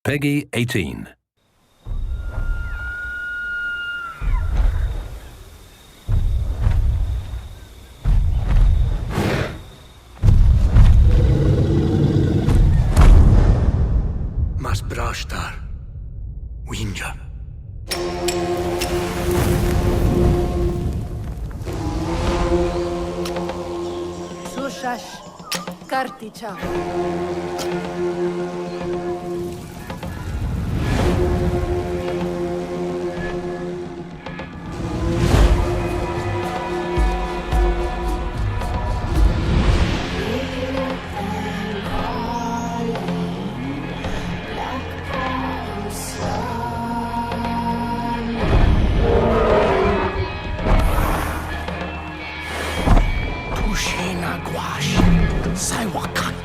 Peggy 18. Mas brashtar, Winja. Sushash, Karticha. Tushena Gwash, Saiwakant.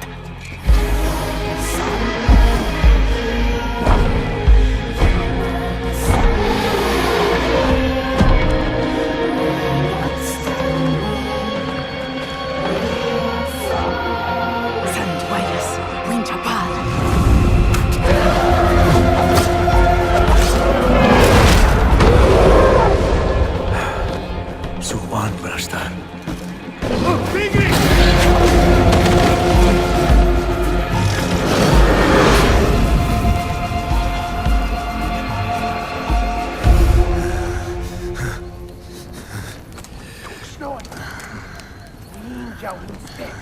Sandwayas, Winchapad. Suwan brashtar. Ninja instead.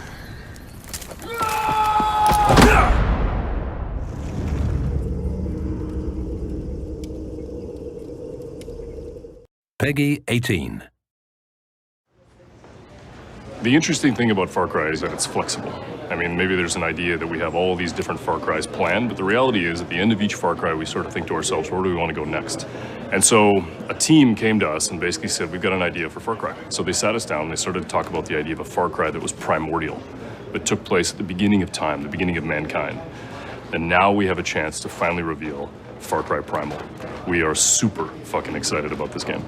Peggy 18. The interesting thing about Far Cry is that it's flexible. I mean, maybe there's an idea that we have all these different Far Cries planned, but the reality is at the end of each Far Cry, we sort of think to ourselves, where do we want to go next? And so a team came to us and basically said, we've got an idea for Far Cry. So they sat us down and they started to talk about the idea of a Far Cry that was primordial, that took place at the beginning of time, the beginning of mankind. And now we have a chance to finally reveal Far Cry Primal. We are super fucking excited about this game.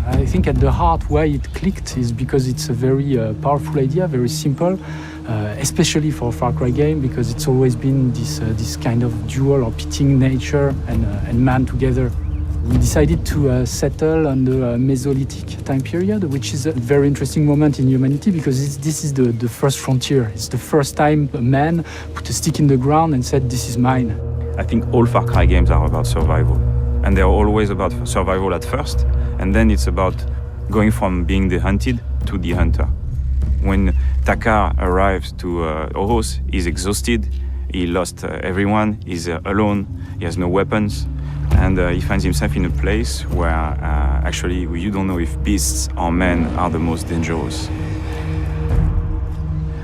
I think at the heart why it clicked is because it's a very powerful idea, very simple, especially for a Far Cry game, because it's always been this kind of dual or pitting nature and man together. We decided to settle on the Mesolithic time period, which is a very interesting moment in humanity because this is the first frontier. It's the first time a man put a stick in the ground and said, "This is mine." I think all Far Cry games are about survival. And they're always about survival at first, and then it's about going from being the hunted to the hunter. When Takar arrives to Oros, he's exhausted, he lost everyone, he's alone, he has no weapons, and he finds himself in a place where actually you don't know if beasts or men are the most dangerous.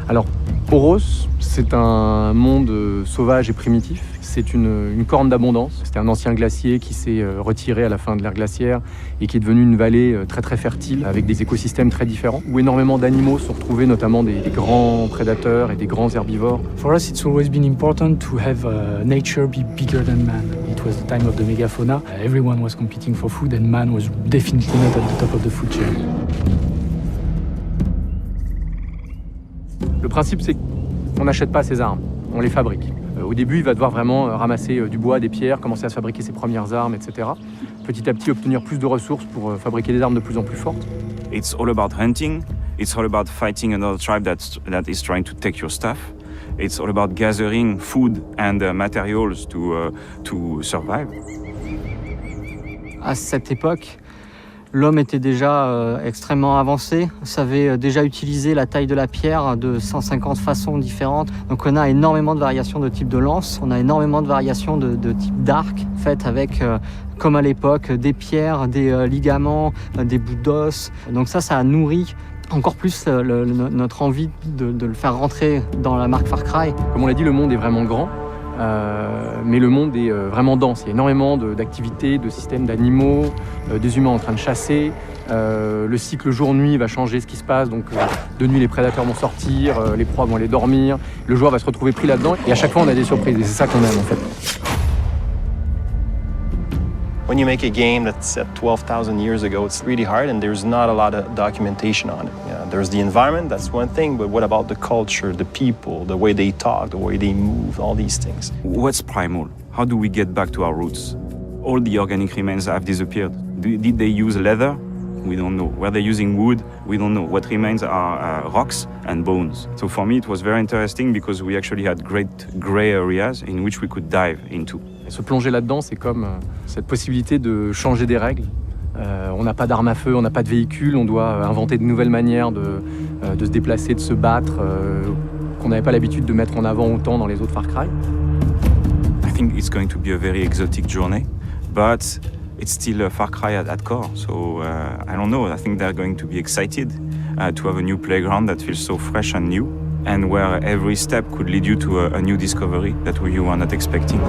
Alors, Oros, c'est un monde sauvage et primitif. C'est une corne d'abondance. C'était un ancien glacier qui s'est retiré à la fin de l'ère glaciaire et qui est devenu une vallée très très fertile avec des écosystèmes très différents où énormément d'animaux sont retrouvés, notamment des grands prédateurs et des grands herbivores. For us, it's always been important to have nature be bigger than man. It was the time of the megafauna. Everyone was competing for food and man was definitely not at the top of the food chain. Le principe, c'est qu'on n'achète pas ses armes, on les fabrique. Au début, il va devoir vraiment ramasser du bois, des pierres, commencer à se fabriquer ses premières armes, etc. Petit à petit, obtenir plus de ressources pour fabriquer des armes de plus en plus fortes. It's all about hunting, it's all about fighting another tribe that is trying to take your stuff. It's all about gathering food and materials to survive. À cette époque, l'homme était déjà extrêmement avancé, savait déjà utiliser la taille de la pierre de 150 façons différentes. Donc on a énormément de variations de type de lance, on a énormément de variations de type d'arc, faites avec, comme à l'époque, des pierres, des ligaments, des bouts d'os. Donc ça a nourri encore plus notre envie de le faire rentrer dans la marque Far Cry. Comme on l'a dit, le monde est vraiment grand. Mais le monde est vraiment dense. Il y a énormément d'activités, de systèmes d'animaux, des humains en train de chasser. Le cycle jour-nuit va changer ce qui se passe. Donc de nuit, les prédateurs vont sortir, les proies vont aller dormir. Le joueur va se retrouver pris là-dedans. Et à chaque fois, on a des surprises. Et c'est ça qu'on aime en fait. When you make a game that's set 12,000 years ago, it's really hard and there's not a lot of documentation on it. Yeah, there's the environment, that's one thing, but what about the culture, the people, the way they talk, the way they move, all these things? What's primal? How do we get back to our roots? All the organic remains have disappeared. Did they use leather? We don't know. Were they using wood? We don't know. What remains are rocks and bones. So for me, it was very interesting because we actually had great gray areas in which we could dive into. Et se plonger là-dedans, c'est comme cette possibilité de changer des règles. On n'a pas d'armes à feu, on n'a pas de véhicule, on doit inventer de nouvelles manières de se déplacer, de se battre, qu'on n'avait pas l'habitude de mettre en avant autant dans les autres Far Cry. I think it's going to be a very exotic journey, but it's still a Far Cry at core. So I don't know, I think they're going to be excited to have a new playground that feels so fresh and new, and where every step could lead you to a new discovery that you were not expecting.